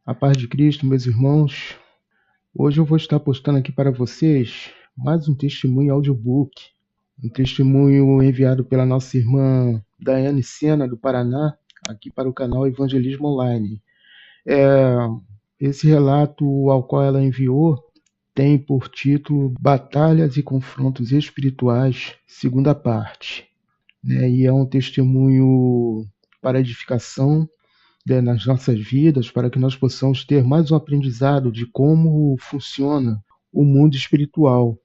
A paz de Cristo, meus irmãos. Hoje eu vou estar postando aqui para vocês mais um testemunho audiobook, um testemunho enviado pela nossa irmã Daiane Sena, do Paraná, aqui para o canal Evangelismo Online. Esse relato ao qual ela enviou tem por título Batalhas e Confrontos Espirituais, segunda parte. E é um testemunho para edificação nas nossas vidas, para que nós possamos ter mais um aprendizado de como funciona o mundo espiritual,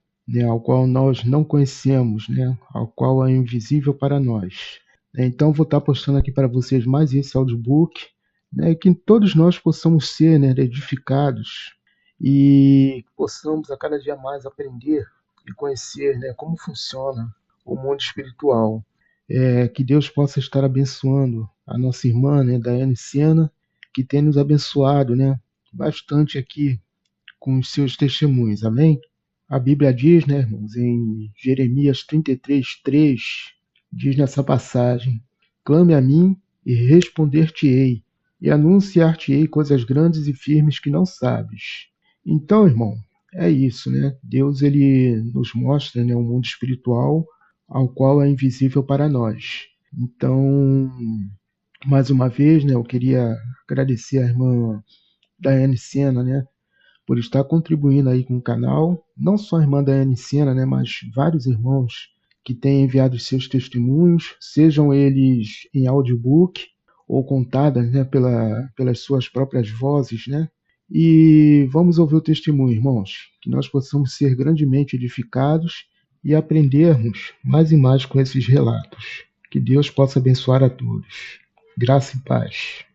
ao qual nós não conhecemos, ao qual é invisível para nós. Então, vou estar postando aqui para vocês mais esse audiobook, e que todos nós possamos ser edificados e possamos a cada dia mais aprender e conhecer como funciona o mundo espiritual. Que Deus possa estar abençoando a nossa irmã, Daiane Sena, que tem nos abençoado, bastante aqui com os seus testemunhos, amém? A Bíblia diz, irmãos, em Jeremias 33:3, diz nessa passagem: clame a mim e responder-te-ei, e anunciar-te-ei coisas grandes e firmes que não sabes. Então, irmão, é isso, Deus, ele nos mostra um mundo espiritual ao qual é invisível para nós. Então, mais uma vez, eu queria agradecer a irmã Daiane Sena, por estar contribuindo aí com o canal. Não só a irmã Daiane Sena, mas vários irmãos que têm enviado seus testemunhos, sejam eles em audiobook ou contadas pelas suas próprias vozes, E vamos ouvir o testemunho, irmãos, que nós possamos ser grandemente edificados e aprendermos mais e mais com esses relatos. Que Deus possa abençoar a todos. Graça e paz.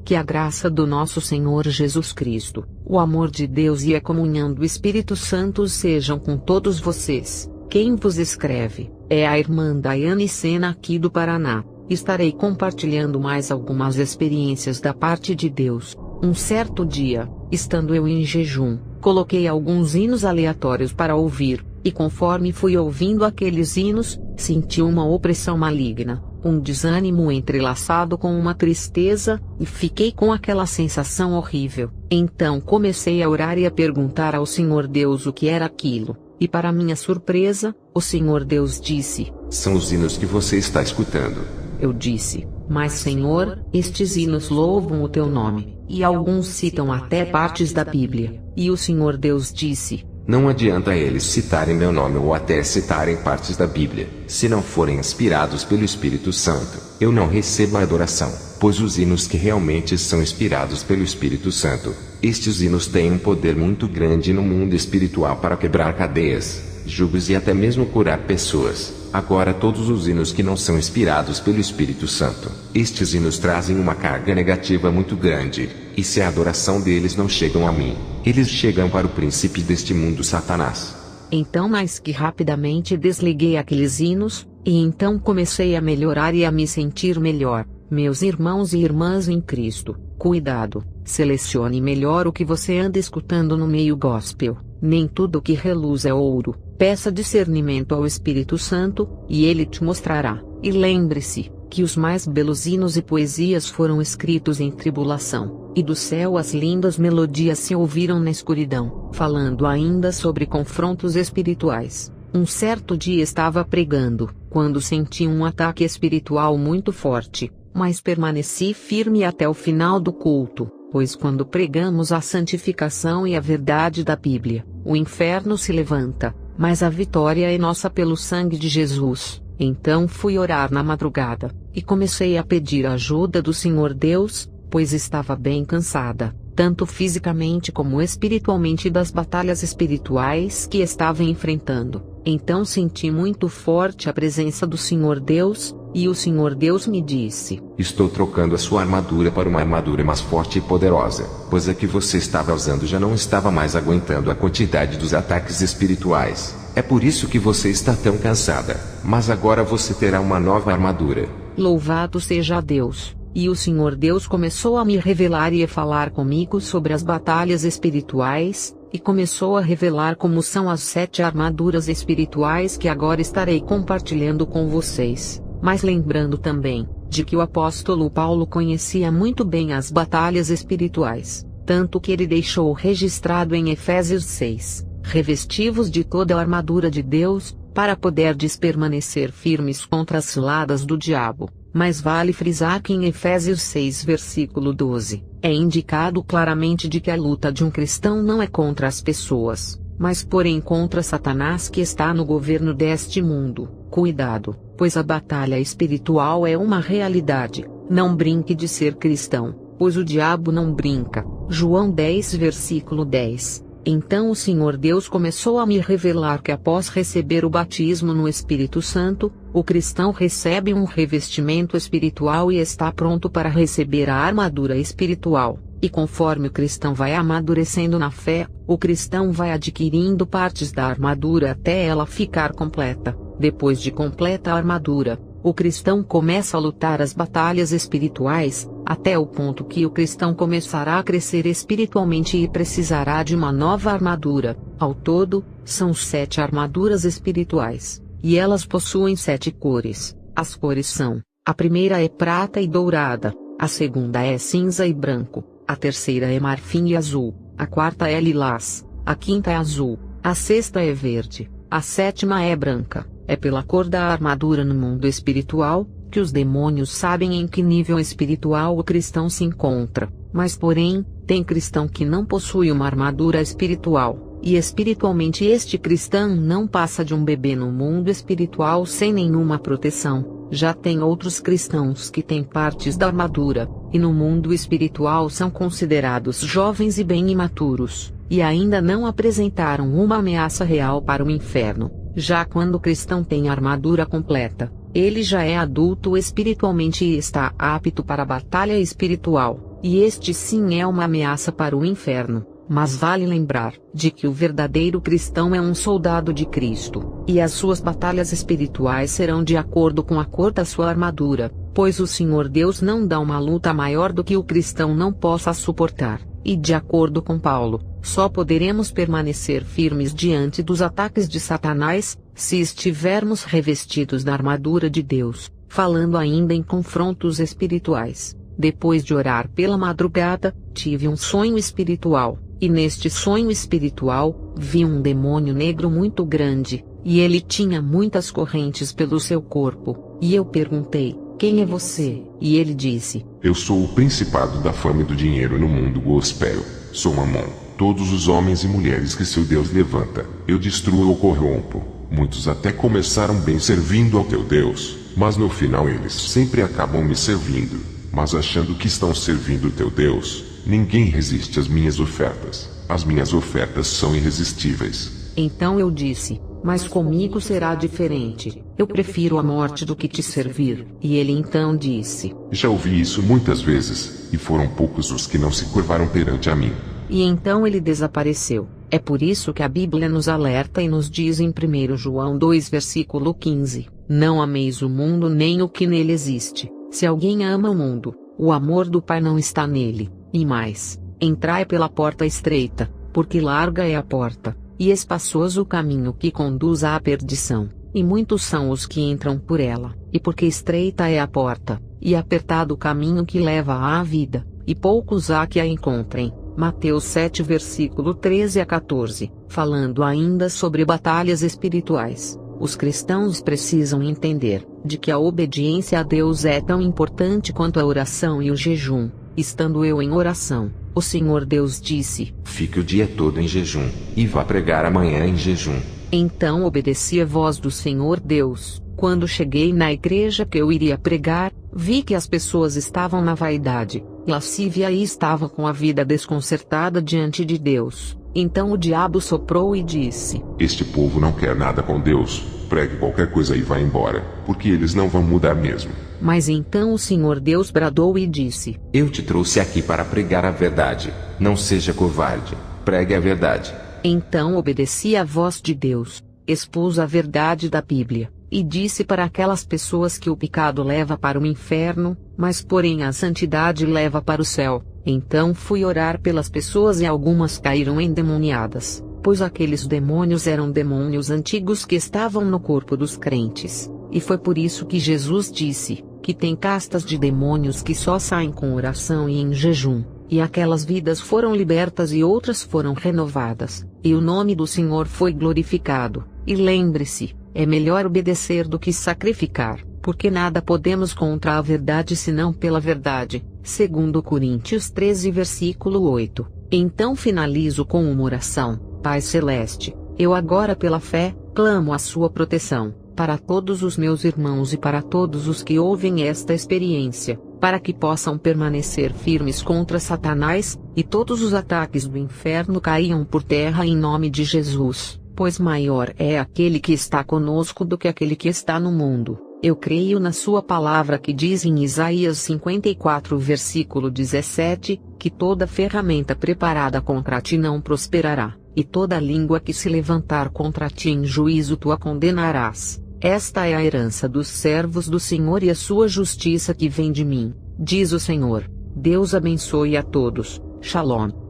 Que a graça do nosso Senhor Jesus Cristo, o amor de Deus e a comunhão do Espírito Santo sejam com todos vocês. Quem vos escreve é a irmã Daiane Sena aqui do Paraná. Estarei compartilhando mais algumas experiências da parte de Deus. Um certo dia, estando eu em jejum, coloquei alguns hinos aleatórios para ouvir, e conforme fui ouvindo aqueles hinos, senti uma opressão maligna, um desânimo entrelaçado com uma tristeza, e fiquei com aquela sensação horrível. Então comecei a orar e a perguntar ao Senhor Deus o que era aquilo, e para minha surpresa, o Senhor Deus disse: são os hinos que você está escutando. Eu disse: mas Senhor, estes hinos louvam o teu nome, e alguns citam até partes da Bíblia. E o Senhor Deus disse: não adianta eles citarem meu nome ou até citarem partes da Bíblia, se não forem inspirados pelo Espírito Santo. Eu não recebo a adoração, pois os hinos que realmente são inspirados pelo Espírito Santo, estes hinos têm um poder muito grande no mundo espiritual para quebrar cadeias, julgos e até mesmo curar pessoas. Agora todos os hinos que não são inspirados pelo Espírito Santo, estes hinos trazem uma carga negativa muito grande, e se a adoração deles não chegam a mim, eles chegam para o príncipe deste mundo, Satanás. Então mais que rapidamente desliguei aqueles hinos, e então comecei a melhorar e a me sentir melhor. Meus irmãos e irmãs em Cristo, cuidado, selecione melhor o que você anda escutando no meio gospel. Nem tudo que reluz é ouro. Peça discernimento ao Espírito Santo, e ele te mostrará. E lembre-se, que os mais belos hinos e poesias foram escritos em tribulação, e do céu as lindas melodias se ouviram na escuridão. Falando ainda sobre confrontos espirituais, um certo dia estava pregando, quando senti um ataque espiritual muito forte, mas permaneci firme até o final do culto. Pois quando pregamos a santificação e a verdade da Bíblia, o inferno se levanta, mas a vitória é nossa pelo sangue de Jesus. Então fui orar na madrugada, e comecei a pedir a ajuda do Senhor Deus, pois estava bem cansada, tanto fisicamente como espiritualmente das batalhas espirituais que estava enfrentando. Então senti muito forte a presença do Senhor Deus, e o Senhor Deus me disse: estou trocando a sua armadura para uma armadura mais forte e poderosa, pois a que você estava usando já não estava mais aguentando a quantidade dos ataques espirituais. É por isso que você está tão cansada, mas agora você terá uma nova armadura. Louvado seja Deus! E o Senhor Deus começou a me revelar e a falar comigo sobre as batalhas espirituais, e começou a revelar como são as 7 armaduras espirituais que agora estarei compartilhando com vocês, mas lembrando também, de que o apóstolo Paulo conhecia muito bem as batalhas espirituais, tanto que ele deixou registrado em Efésios 6, revesti-vos de toda a armadura de Deus, para poderdes permanecer firmes contra as ciladas do diabo. Mas vale frisar que em Efésios 6 versículo 12, é indicado claramente de que a luta de um cristão não é contra as pessoas, mas porém contra Satanás que está no governo deste mundo. Cuidado, pois a batalha espiritual é uma realidade, não brinque de ser cristão, pois o diabo não brinca. João 10 versículo 10. Então o Senhor Deus começou a me revelar que após receber o batismo no Espírito Santo, o cristão recebe um revestimento espiritual e está pronto para receber a armadura espiritual, e conforme o cristão vai amadurecendo na fé, o cristão vai adquirindo partes da armadura até ela ficar completa. Depois de completa a armadura, o cristão começa a lutar as batalhas espirituais, até o ponto que o cristão começará a crescer espiritualmente e precisará de uma nova armadura. Ao todo, são 7 armaduras espirituais, e elas possuem 7 cores. As cores são: a primeira é prata e dourada, a segunda é cinza e branco, a terceira é marfim e azul, a quarta é lilás, a quinta é azul, a sexta é verde, a sétima é branca. É pela cor da armadura no mundo espiritual, que os demônios sabem em que nível espiritual o cristão se encontra, mas porém, tem cristão que não possui uma armadura espiritual, e espiritualmente este cristão não passa de um bebê no mundo espiritual sem nenhuma proteção. Já tem outros cristãos que têm partes da armadura, e no mundo espiritual são considerados jovens e bem imaturos, e ainda não apresentaram uma ameaça real para o inferno. Já quando o cristão tem a armadura completa, ele já é adulto espiritualmente e está apto para a batalha espiritual, e este sim é uma ameaça para o inferno. Mas vale lembrar, de que o verdadeiro cristão é um soldado de Cristo, e as suas batalhas espirituais serão de acordo com a cor da sua armadura, pois o Senhor Deus não dá uma luta maior do que o cristão não possa suportar, e de acordo com Paulo, só poderemos permanecer firmes diante dos ataques de Satanás, se estivermos revestidos da armadura de Deus. Falando ainda em confrontos espirituais, depois de orar pela madrugada, tive um sonho espiritual, e neste sonho espiritual, vi um demônio negro muito grande, e ele tinha muitas correntes pelo seu corpo, e eu perguntei: quem é você? E ele disse: eu sou o principado da fama e do dinheiro no mundo gospel, sou Mamon. Todos os homens e mulheres que seu Deus levanta, eu destruo ou corrompo. Muitos até começaram bem servindo ao teu Deus, mas no final eles sempre acabam me servindo. Mas achando que estão servindo o teu Deus, ninguém resiste às minhas ofertas. As minhas ofertas são irresistíveis. Então eu disse: mas comigo será diferente. Eu prefiro a morte do que te servir. E ele então disse: já ouvi isso muitas vezes, e foram poucos os que não se curvaram perante a mim. E então ele desapareceu. É por isso que a Bíblia nos alerta e nos diz em 1 João 2 versículo 15, não ameis o mundo nem o que nele existe. Se alguém ama o mundo, o amor do Pai não está nele. E mais, entrai pela porta estreita, porque larga é a porta, e espaçoso o caminho que conduz à perdição, e muitos são os que entram por ela, e porque estreita é a porta, e apertado o caminho que leva à vida, e poucos há que a encontrem. Mateus 7 versículo 13 a 14, falando ainda sobre batalhas espirituais. Os cristãos precisam entender, de que a obediência a Deus é tão importante quanto a oração e o jejum. Estando eu em oração, o Senhor Deus disse: fique o dia todo em jejum, e vá pregar amanhã em jejum. Então obedeci a voz do Senhor Deus. Quando cheguei na igreja que eu iria pregar, vi que as pessoas estavam na vaidade, lascívia e estavam com a vida desconcertada diante de Deus. Então o diabo soprou e disse: este povo não quer nada com Deus, pregue qualquer coisa e vá embora, porque eles não vão mudar mesmo. Mas então o Senhor Deus bradou e disse: eu te trouxe aqui para pregar a verdade, não seja covarde, pregue a verdade. Então obedeci à voz de Deus, expus a verdade da Bíblia, e disse para aquelas pessoas que o pecado leva para o inferno, mas porém a santidade leva para o céu. Então fui orar pelas pessoas e algumas caíram endemoniadas, pois aqueles demônios eram demônios antigos que estavam no corpo dos crentes, e foi por isso que Jesus disse, que tem castas de demônios que só saem com oração e em jejum, e aquelas vidas foram libertas e outras foram renovadas, e o nome do Senhor foi glorificado. E lembre-se, é melhor obedecer do que sacrificar, porque nada podemos contra a verdade senão pela verdade, segundo Coríntios 13 versículo 8. Então finalizo com uma oração. Pai Celeste, eu agora pela fé, clamo a sua proteção, para todos os meus irmãos e para todos os que ouvem esta experiência, para que possam permanecer firmes contra Satanás, e todos os ataques do inferno caiam por terra em nome de Jesus, pois maior é aquele que está conosco do que aquele que está no mundo. Eu creio na sua palavra que diz em Isaías 54 versículo 17, que toda ferramenta preparada contra ti não prosperará, e toda língua que se levantar contra ti em juízo tu a condenarás. Esta é a herança dos servos do Senhor e a sua justiça que vem de mim, diz o Senhor. Deus abençoe a todos. Shalom.